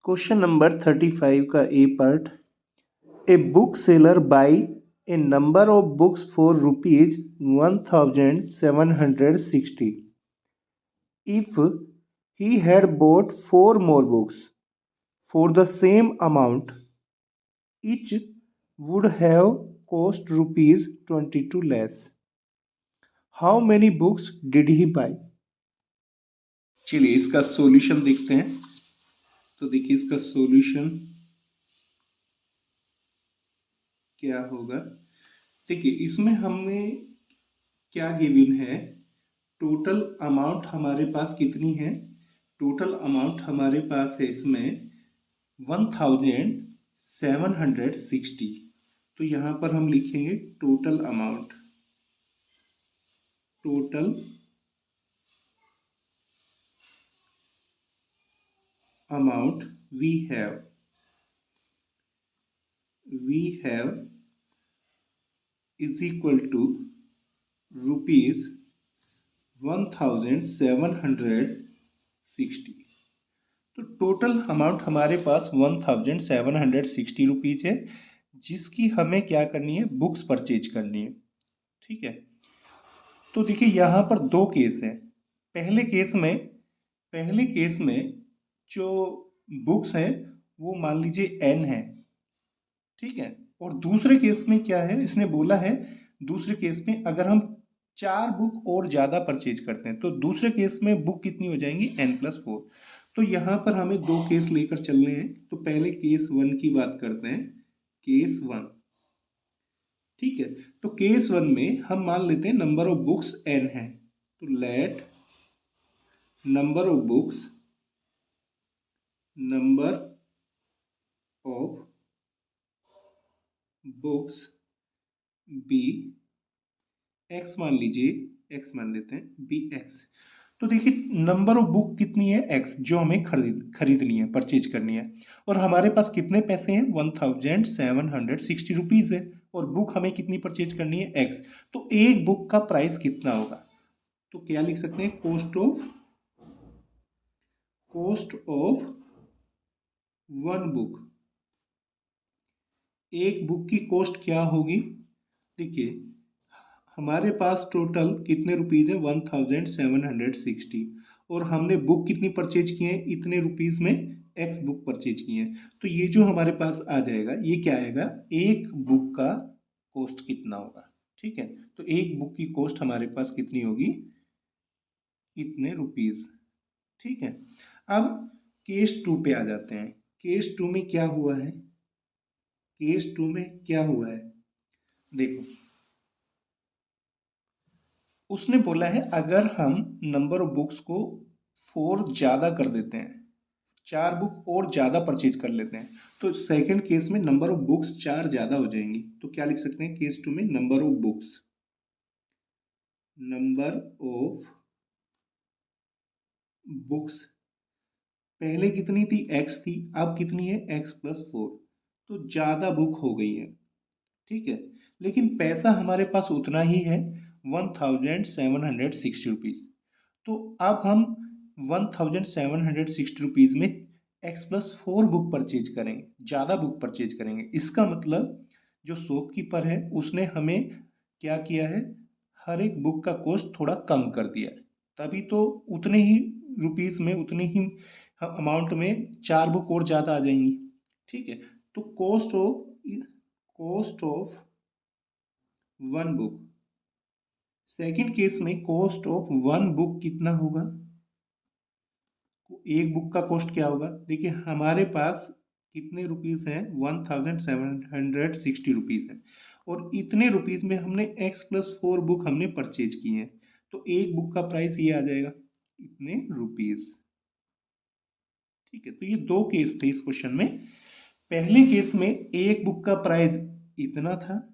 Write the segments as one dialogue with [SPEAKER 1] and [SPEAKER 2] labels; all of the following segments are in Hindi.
[SPEAKER 1] क्वेश्चन नंबर 35 का A part. A book seller by a number of books for rupees 1760 if he had bought 4 more books for the same amount, each would have cost rupees 22 less. How many books did he buy? चलिए इसका सॉल्यूशन देखते हैं। तो देखिए इसका सॉल्यूशन क्या होगा। देखिए इसमें हमें क्या गिवन है, टोटल अमाउंट हमारे पास कितनी है। टोटल अमाउंट हमारे पास है इसमें 1760। तो यहाँ पर हम लिखेंगे total amount. Total amount we have is equal to rupees 1760। तो टोटल अमाउंट हमारे पास 1760 रुपीज है, जिसकी हमें क्या करनी है, बुक्स परचेज करनी है। ठीक है, तो देखिए यहाँ पर दो केस हैं। पहले केस में जो बुक्स हैं वो मान लीजिए n है। ठीक है, और दूसरे केस में क्या है, इसने बोला है दूसरे केस में अगर हम 4 बुक और ज्यादा परचेज करते हैं तो दूसरे केस में बुक कितनी हो जाएंगी, n+4। तो यहाँ पर हमें दो केस लेकर चलने हैं। तो पहले केस 1 की बात करते हैं। केस 1, ठीक है, तो केस 1 में हम मान लेते हैं नंबर ऑफ बुक्स n है। तो let number of books be x मान लीजिए, x मान लेते हैं बी x। तो देखिए नंबर ऑफ बुक कितनी है, x, जो हमें खरीदनी है, परचेज करनी है। और हमारे पास कितने पैसे हैं, 1760 रुपीज है। और बुक हमें कितनी परचेज करनी है, x। तो एक बुक का प्राइस कितना होगा, तो क्या लिख सकते हैं, कॉस्ट ऑफ वन बुक। एक बुक की कॉस्ट क्या होगी, देखिए हमारे पास टोटल कितने रुपीज है, 1760, और हमने बुक कितनी परचेज की है, इतने रुपीज में एक्स बुक परचेज की है। तो ये जो हमारे पास आ जाएगा, ये क्या आएगा, एक बुक का कॉस्ट कितना होगा। ठीक है, तो एक बुक की कॉस्ट हमारे पास कितनी होगी, इतने रुपीज। ठीक है, अब केस 2 पे आ जाते हैं। केस 2 में क्या हुआ है, देखो उसने बोला है अगर हम नंबर ऑफ बुक्स को 4 ज्यादा कर देते हैं, 4 बुक और ज्यादा परचेज कर लेते हैं, तो सेकंड केस में नंबर ऑफ बुक्स 4 ज्यादा हो जाएंगी। तो क्या लिख सकते हैं, केस 2 में नंबर ऑफ बुक्स पहले कितनी थी, x थी, अब कितनी है, x+4। तो ज्यादा बुक हो गई है। ठीक है, लेकिन पैसा हमारे पास उतना ही है, 1760 रुपीज। तो अब हम 1760 रुपीज में x+4 बुक परचेज करेंगे, ज्यादा बुक परचेज करेंगे। इसका मतलब जो शॉपकीपर है उसने हमें क्या किया है, हर एक बुक का कॉस्ट थोड़ा कम कर दिया है। तभी तो उतने ही रुपीज में, उतने ही अमाउंट में 4 बुक और ज्यादा आ जाएंगी। ठीक है, तो cost of one book, second case में कॉस्ट ऑफ वन बुक कितना होगा, एक बुक का कॉस्ट क्या होगा, देखिए हमारे पास कितने रुपीस हैं, 1760 रुपीज है, और इतने रुपीज में हमने x+4 बुक हमने परचेज की है। तो एक बुक का प्राइस ये आ जाएगा, इतने रुपीज। ठीक है, तो ये दो केस थे इस क्वेश्चन में। पहले केस में एक बुक का प्राइस इतना था,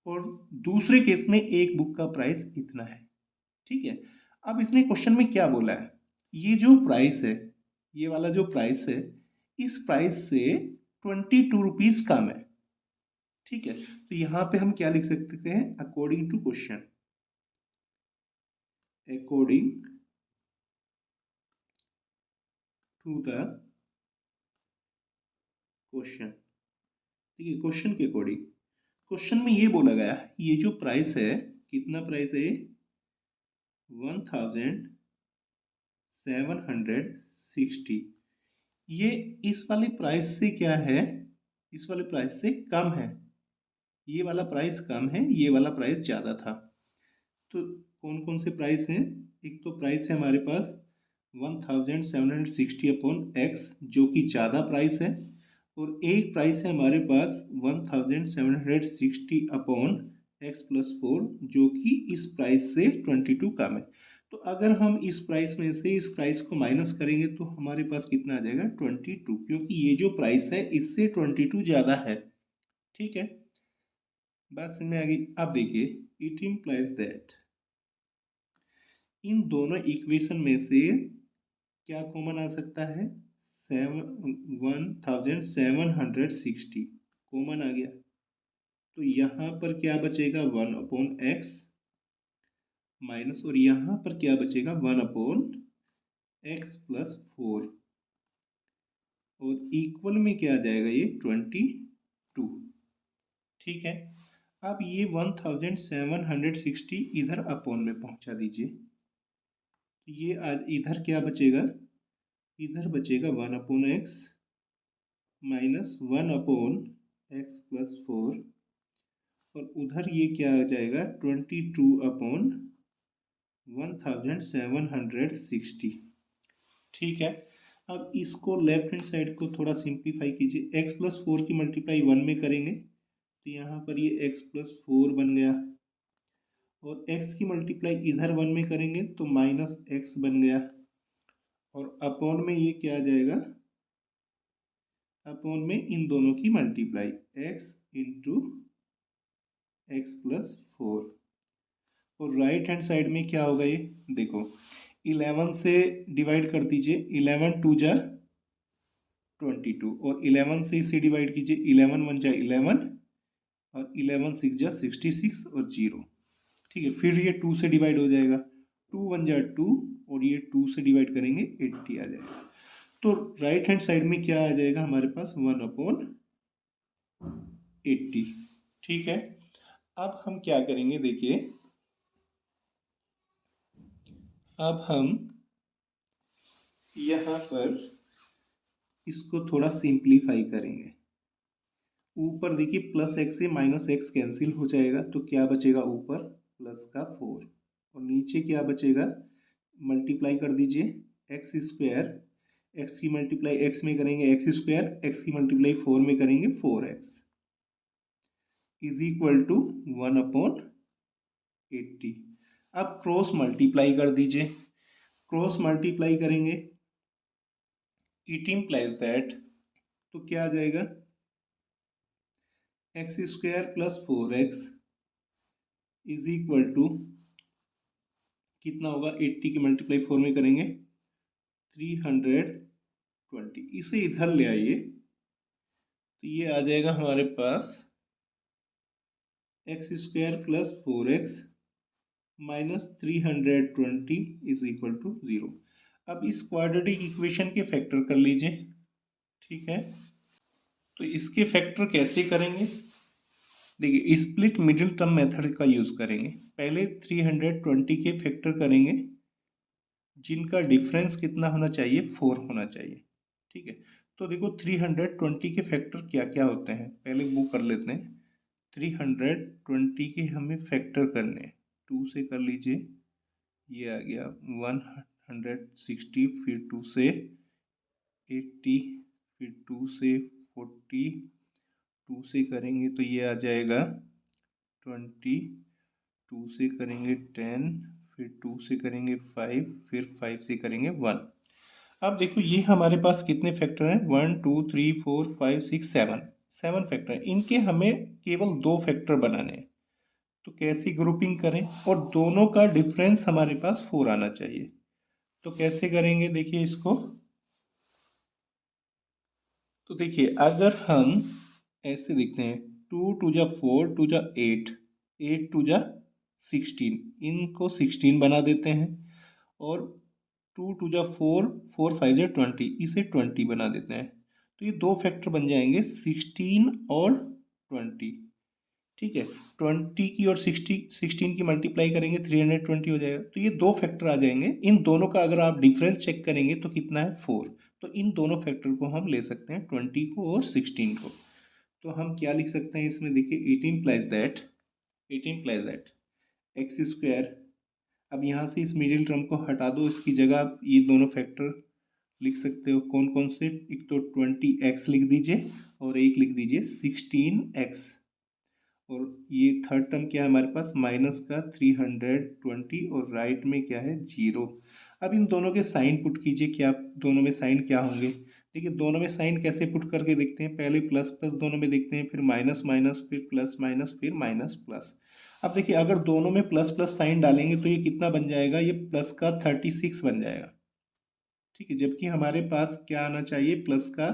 [SPEAKER 1] और दूसरे केस में एक बुक का प्राइस इतना है। ठीक है, अब इसने क्वेश्चन में क्या बोला है, ये जो प्राइस है, ये वाला जो प्राइस है, इस प्राइस से 22 रुपीज कम है। ठीक है, तो यहां पे हम क्या लिख सकते हैं, according to question, according to the question, ठीक है। क्वेश्चन के अकॉर्डिंग क्वेश्चन में ये बोला गया है ये जो प्राइस है, कितना प्राइस है, 1760, ये इस वाली प्राइस से क्या है, इस वाले प्राइस से कम है। ये वाला प्राइस कम है, ये वाला प्राइस ज़्यादा था। तो कौन कौन से प्राइस हैं, एक तो प्राइस है हमारे पास 1760 अपॉन एक्स जो कि ज़्यादा प्राइस है, और एक प्राइस है हमारे पास 1760 अपॉन एक्स प्लस 4 जो कि इस प्राइस से 22 कम है। तो अगर हम इस प्राइस में से इस प्राइस को माइनस करेंगे तो हमारे पास कितना आ जाएगा, 22, क्योंकि ये जो प्राइस है इससे 22 ज़्यादा है, ठीक है। बात समझ में आ गई। अब देखिए, इट इम्प्लाइज दैट इन दोनों इक्वेशन में से क्या कॉमन आ सकता है, 1760 कॉमन आ गया। तो यहाँ पर क्या बचेगा, 1 अपॉन एक्स माइनस, और यहाँ पर क्या बचेगा, 1 अपॉन एक्स प्लस 4, और इक्वल में क्या आ जाएगा, ये 22, ठीक है। अब ये 1760 इधर अपॉन में पहुंचा दीजिए, ये आज इधर क्या बचेगा, इधर बचेगा 1 upon x minus 1 upon x plus 4, और उधर ये क्या आ जाएगा, 22 अपॉन 1760, ठीक है। अब इसको लेफ्ट हैंड साइड को थोड़ा सिंप्लीफाई कीजिए, एक्स प्लस 4 की मल्टीप्लाई 1 में करेंगे तो यहाँ पर ये एक्स प्लस 4 बन गया, और x की मल्टीप्लाई इधर 1 में करेंगे तो माइनस एक्स बन गया, और अपॉन में ये क्या आ जाएगा, अपॉन में इन दोनों की multiply x into x plus 4, और राइट हैंड साइड में क्या होगा, ये देखो 11 से डिवाइड कर दीजिए, 11 टू जा 22, और 11 से इसे डिवाइड कीजिए, 11 वन जा 11, और 11 सिक्स जा 66 और 0, ठीक है। फिर ये 2 से डिवाइड हो जाएगा, 2 वन जा 2, और ये 2 से डिवाइड करेंगे 80 आ जाएगा। तो राइट हैंड साइड में क्या आ जाएगा हमारे पास, 1 अपॉन 80, ठीक है। अब हम क्या करेंगे, देखिए अब हम यहाँ पर इसको थोड़ा सिंप्लीफाई करेंगे। ऊपर देखिए प्लस एक्स से माइनस एक्स कैंसिल हो जाएगा, तो क्या बचेगा, ऊपर प्लस का 4, और नीचे क्या बचेगा, मल्टीप्लाई कर दीजिए, एक्स स्क्वायर, एक्स की मल्टीप्लाई एक्स में करेंगे एक्स स्क्वायर, एक्स की मल्टीप्लाई 4 में करेंगे 4x is equal to 1 upon 80। अब क्रॉस मल्टीप्लाई कर दीजिए, क्रॉस मल्टीप्लाई करेंगे, इट इम्प्लाइज दैट, तो क्या आ जाएगा, x square plus 4x is equal to कितना होगा, 80 की मल्टीप्लाई 4 में करेंगे 320, इसे इधर ले आइए तो ये आ जाएगा हमारे पास x square plus 4x minus 320 is equal to 0। अब इस क्वाड्रेटिक इक्वेशन के फैक्टर कर लीजिए, ठीक है। तो इसके फैक्टर कैसे करेंगे, देखिए स्प्लिट मिडिल टर्म मेथड का यूज करेंगे। पहले 320 के फैक्टर करेंगे जिनका डिफरेंस कितना होना चाहिए, 4 होना चाहिए, ठीक है। तो देखो 320 के फैक्टर क्या क्या होते हैं, पहले वो कर लेते हैं। 320 के हमें फैक्टर करने, 2 से कर लीजिए, ये आ गया 160, फिर 2 से 80, फिर 2 से 40, 2 से करेंगे तो ये आ जाएगा 20, 2 से करेंगे 10, फिर 2 से करेंगे 5, फिर 5 से करेंगे 1। अब देखो ये हमारे पास कितने फैक्टर हैं, 1 2 3 4 5 6 7 फैक्टर हैं। इनके हमें केवल 2 फैक्टर बनाने हैं, तो कैसी ग्रुपिंग करें, और दोनों का डिफरेंस हमारे पास 4 आना चाहिए। तो कैसे करेंगे, देखिए इसको, तो देखिए अगर हम ऐसे देखते हैं, 2 टू जा 4, टू जा 8, 8 टू जा 16, इनको 16 बना देते हैं, और 2 टू जा 4, 4 5 जा 20, इसे 20 बना देते हैं। तो ये दो फैक्टर बन जाएंगे 16 और 20। ठीक है, 20 की और 16 की मल्टीप्लाई करेंगे 320 हो जाएगा। तो ये दो फैक्टर आ जाएंगे। इन दोनों का अगर आप डिफरेंस चेक करेंगे तो कितना है 4। तो इन दोनों फैक्टर को हम ले सकते हैं 20 को और 16 को। तो हम क्या लिख सकते हैं इसमें, देखिए 18 प्लस दैट एक्स स्क्वायर। अब यहाँ से इस मिडिल टर्म को हटा दो, इसकी जगह आप ये दोनों फैक्टर लिख सकते हो। कौन कौन से, एक तो 20x लिख दीजिए और एक लिख दीजिए 16x। और ये थर्ड टर्म क्या है हमारे पास, माइनस का 320 और राइट में क्या है 0। अब इन दोनों के साइन पुट कीजिए, क्या दोनों में साइन क्या होंगे। देखिए दोनों में साइन कैसे पुट करके देखते हैं, पहले प्लस प्लस दोनों में देखते हैं, फिर माइनस माइनस, फिर प्लस माइनस, फिर माइनस प्लस। अब देखिए अगर दोनों में प्लस प्लस साइन डालेंगे तो ये कितना बन जाएगा, ये प्लस का 36 बन जाएगा। ठीक है, जबकि हमारे पास क्या आना चाहिए, प्लस का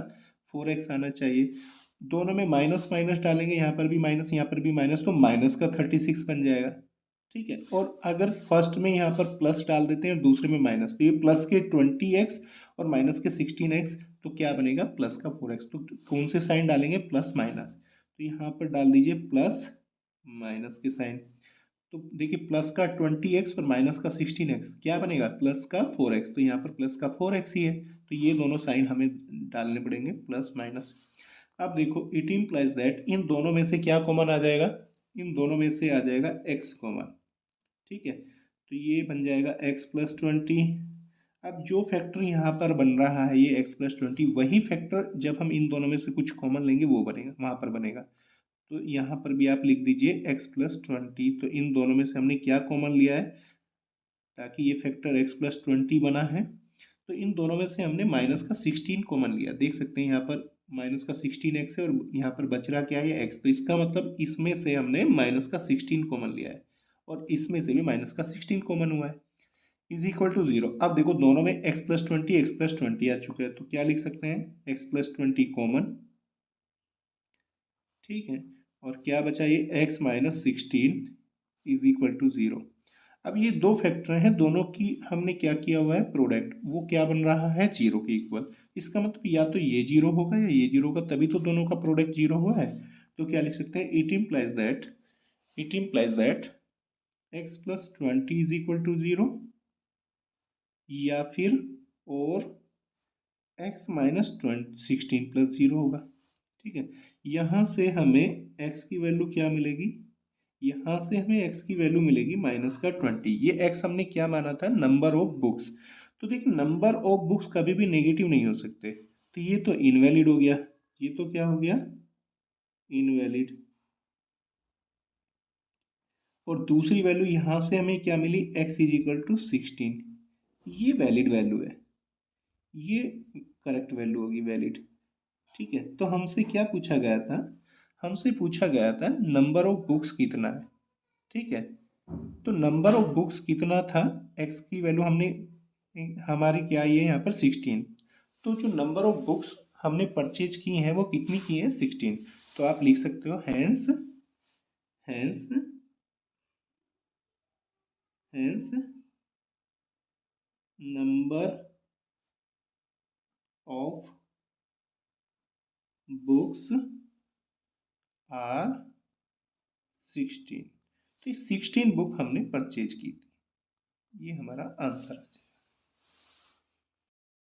[SPEAKER 1] 4x आना चाहिए। दोनों में माइनस माइनस डालेंगे, यहाँ पर भी माइनस यहाँ पर भी माइनस, तो माइनस का 36 बन जाएगा। ठीक है, और अगर फर्स्ट में यहाँ पर प्लस डाल देते हैं और दूसरे में माइनस, तो ये प्लस के 20x और माइनस के 16x, तो क्या बनेगा प्लस का 4x। तो कौन से साइन डालेंगे, प्लस माइनस। तो यहाँ पर डाल दीजिए प्लस माइनस के साइन। तो देखिए प्लस का 20x और माइनस का 16x क्या बनेगा, प्लस का 4x। तो यहाँ पर प्लस का 4x ही है, तो ये दोनों साइन हमें डालने पड़ेंगे प्लस माइनस। अब देखो 18 प्लस दैट, इन दोनों में से क्या कॉमन आ जाएगा, इन दोनों में से आ जाएगा x कॉमन। ठीक है, तो ये बन जाएगा x प्लस 20। अब जो फैक्टर यहाँ पर बन रहा है ये x प्लस 20, वही फैक्टर जब हम इन दोनों में से कुछ कॉमन लेंगे वो बनेगा, वहां पर बनेगा। तो यहाँ पर भी आप लिख दीजिए x प्लस 20। तो इन दोनों में से हमने क्या कॉमन लिया है, ताकि ये फैक्टर x प्लस 20 बना है। तो इन दोनों में से हमने माइनस का 16 कॉमन लिया, देख सकते हैं यहाँ पर माइनस का 16x है और यहाँ पर बच रहा क्या है x। तो इसका मतलब इसमें से हमने माइनस का 16 कॉमन लिया है और इसमें से भी माइनस का 16 कॉमन हुआ है, इज इक्वल टू 0। अब देखो दोनों में x प्लस 20 आ चुका है, तो क्या लिख सकते हैं x प्लस 20 कॉमन। ठीक है, और क्या बचा, ये x minus 16 is equal to 0। अब ये दो फैक्टर हैं, दोनों की हमने क्या किया हुआ है प्रोडक्ट, वो क्या बन रहा है 0 के इक्वल। इसका मतलब या तो ये 0 होगा या ये 0 होगा, तभी तो दोनों का प्रोडक्ट 0 हुआ है। तो क्या लिख सकते हैं 18 plus that x plus 20 is equal to 0, या फिर और x माइनस 16 प्लस 0 होगा। ठीक है, यहाँ से हमें x की वैल्यू क्या मिलेगी, यहाँ से हमें x की वैल्यू मिलेगी माइनस का 20। ये x हमने क्या माना था, नंबर ऑफ बुक्स। तो देखिए नंबर ऑफ बुक्स कभी भी नेगेटिव नहीं हो सकते, तो ये तो इनवैलिड हो गया, ये तो क्या हो गया इनवैलिड। और दूसरी वैल्यू यहाँ से हमें क्या मिली, x इज इक्वल टू 16, ये वैलिड वैल्यू है, ये करेक्ट वैल्यू होगी वैलिड। ठीक है, तो हमसे क्या पूछा गया था, हमसे पूछा गया था नंबर ऑफ बुक्स कितना है। ठीक है, तो नंबर ऑफ बुक्स कितना था, x की वैल्यू हमने, हमारी क्या आई है यहाँ पर 16। तो जो नंबर ऑफ बुक्स हमने परचेज की हैं वो कितनी की है 16। तो आप लिख सकते हो hence hence hence number of books are 16। तो ये 16 बुक हमने परचेज की थी, ये हमारा आंसर है।